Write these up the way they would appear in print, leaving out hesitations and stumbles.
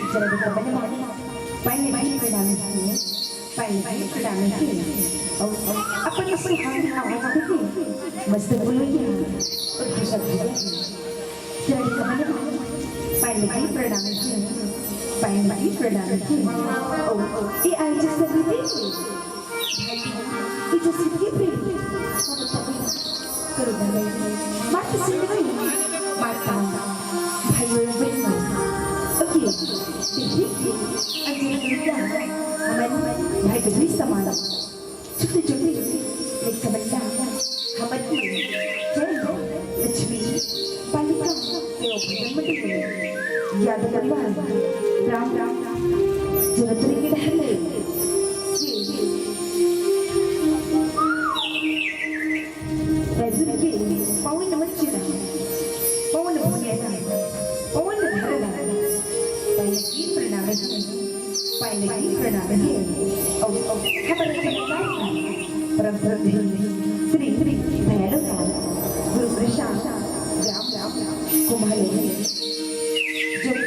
Jadi kapan ni? Paling perdana ni, paling perdana ni. Oh, apa ni sih hal apa tu? Mesti bulunya. Bisa. Jadi kapan ni? Paling perdana ni, paling perdana ni. Oh, I just said it. It just said it. Kerana mati sendiri, mata, bahaya benar. Okey, jadi anjing kita, aman, bahaya beri sama. Cukup, mereka benda, aman ini, jadi, Lachmi, palika, keopian mesti, ya dalam, ram, jangan terikat hati. Pawin naman sila. Pawin na punya na. Pawin na harap. Pailagi pernah. Oh, kapan kita makan? Perang sering. Bayar kan? Guru bersah. Gram. Kumahali. Jadi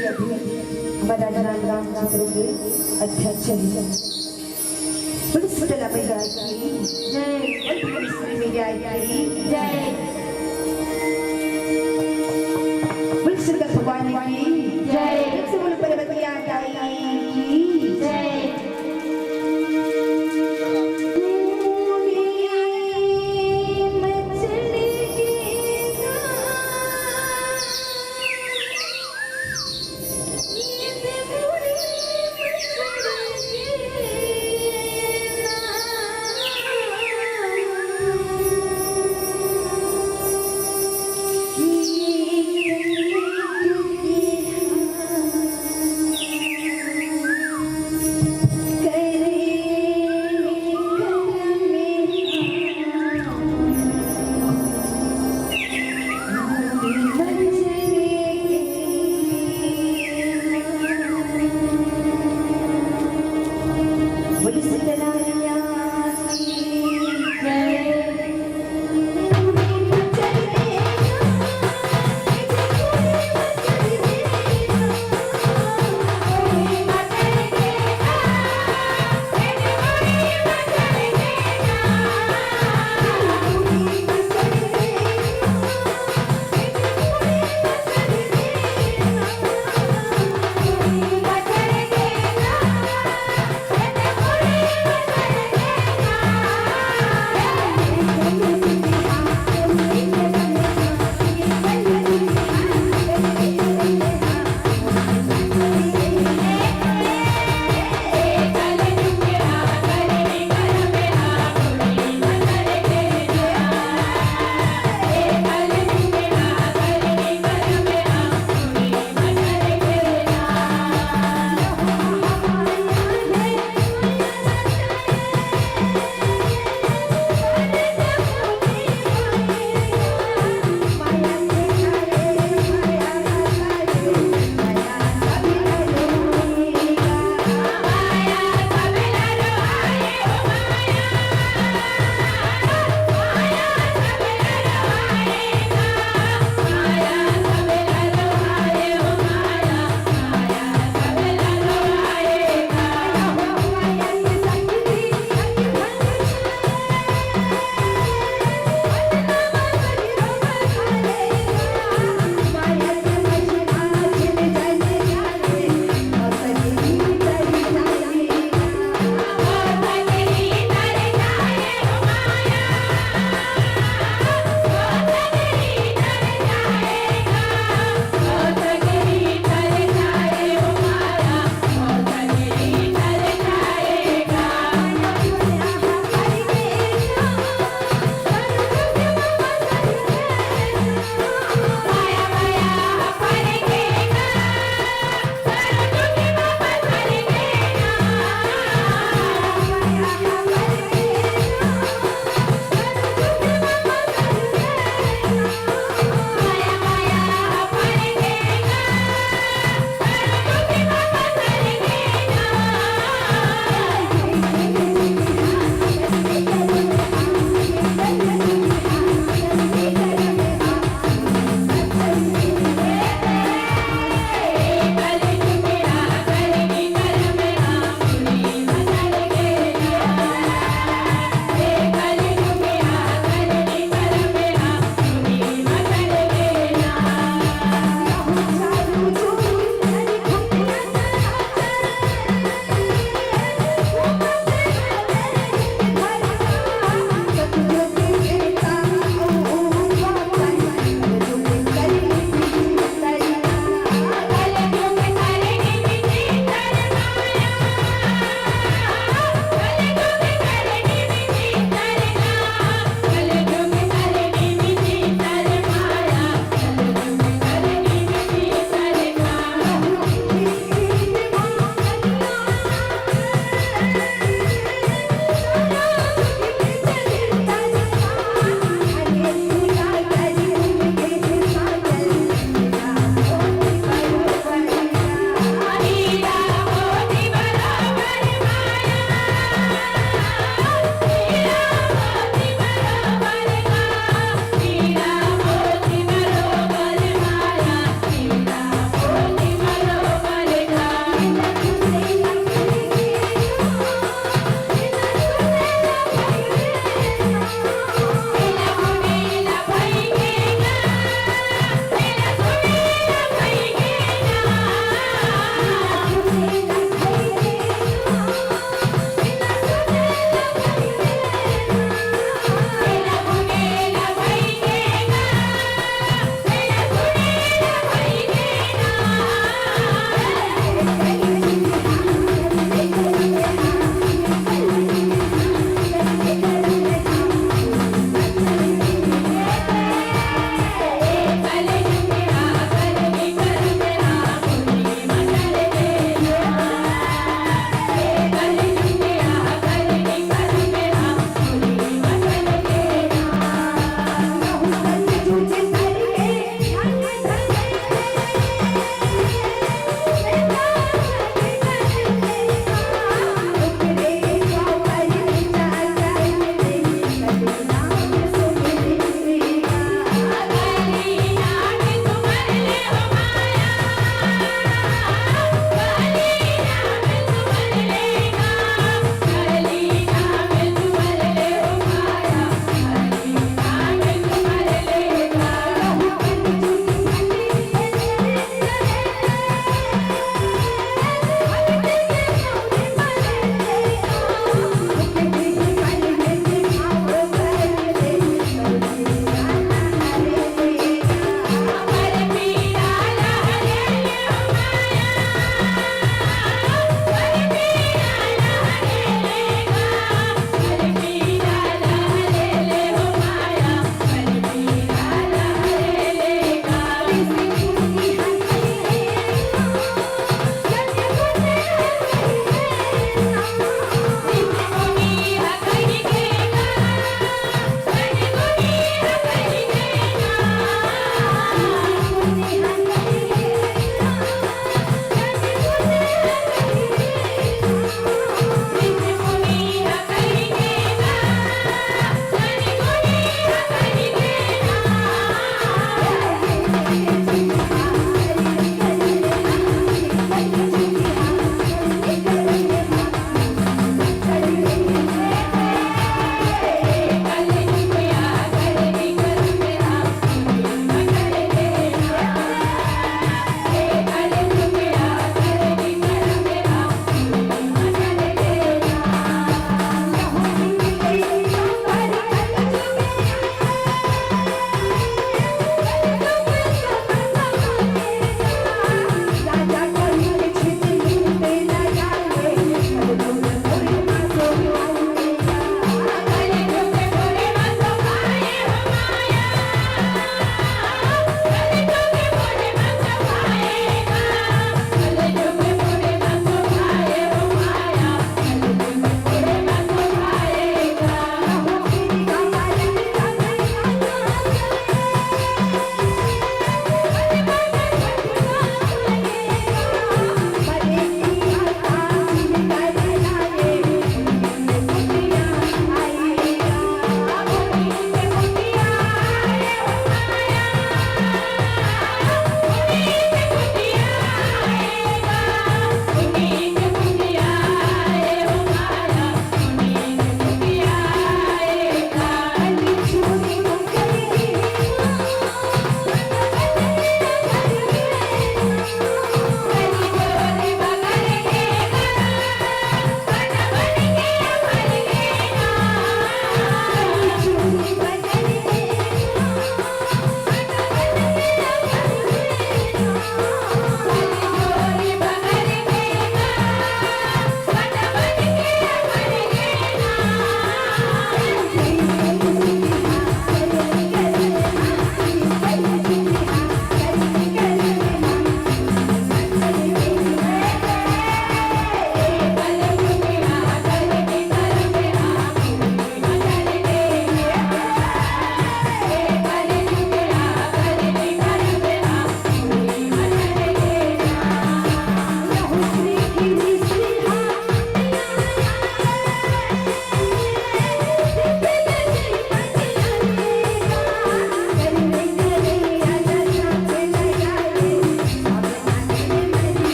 badan gram sebagai aध्यक्ष. Pulis dalam megaki. Jai. Pulis megaki. Jai. Sudah Bhagwan ki jai, sebelum Parvatiya ki jai.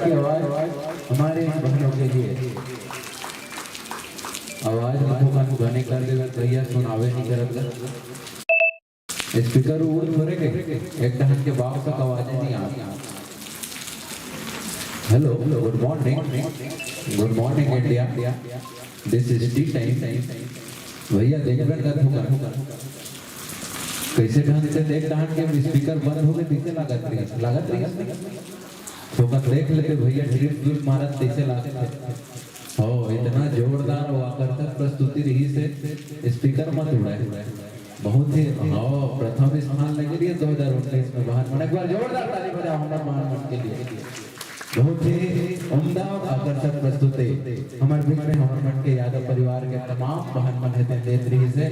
की आवाज हमारे बहनों के लिए आवाज दुकान गाने कर दे भैया सुनावे नहीं करत स्पीकर ऊपर थोड़े के एक टहन के बाप तक आवाज नहीं आती। Hello good morning India this is T time भैया देख रहे कैसे ढंग से देख ढंग के स्पीकर बंद हो गए पीछे लागत रही तो देख लेते भैया ड्रिप मारत कैसे लागत हो इतना जोरदार और आकर्षक प्रस्तुति रही से स्पीकर मत उड़ाए बहुत ही प्रथम स्थान लगे लिए 2019 में बाहर एक बार जोरदार ताली बजाओ हमारे महान के लिए। बहुत ही उम्दा और आकर्षक प्रस्तुति हमारे बीच में हमारे मन के यादव परिवार के तमाम बहन मन है देख रही से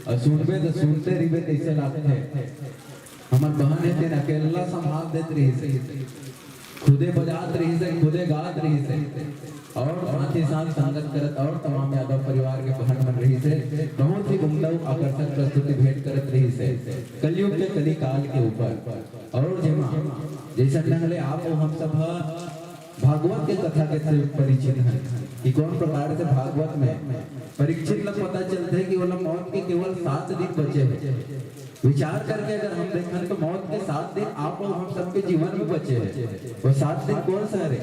और सुनबे तो सुनते रहिबे कैसे लागते हैं हमार बहन है तेन अकेला संभाल देत रही से खुदे बजात रही से खुदे गात रही से और साथ ही साथ संगत करत और तमाम यादव परिवार के बहन बन रही से बहुत ही उम्दा आकर्षक प्रस्तुति भेंट करत रही से कलयुग के कली काल के ऊपर और जेमा जैसा ढंगले आप हम सब भागवत के कथा के से परिचित हैं कि कौन प्रकार से भागवत में परीक्षित लग पता चलते है कि वो मौत के केवल 7 दिन बचे हैं। विचार करके अगर हम देखें तो मौत के 7 दिन आप और हम सबके जीवन में बचे हैं वो 7 दिन कौन सा है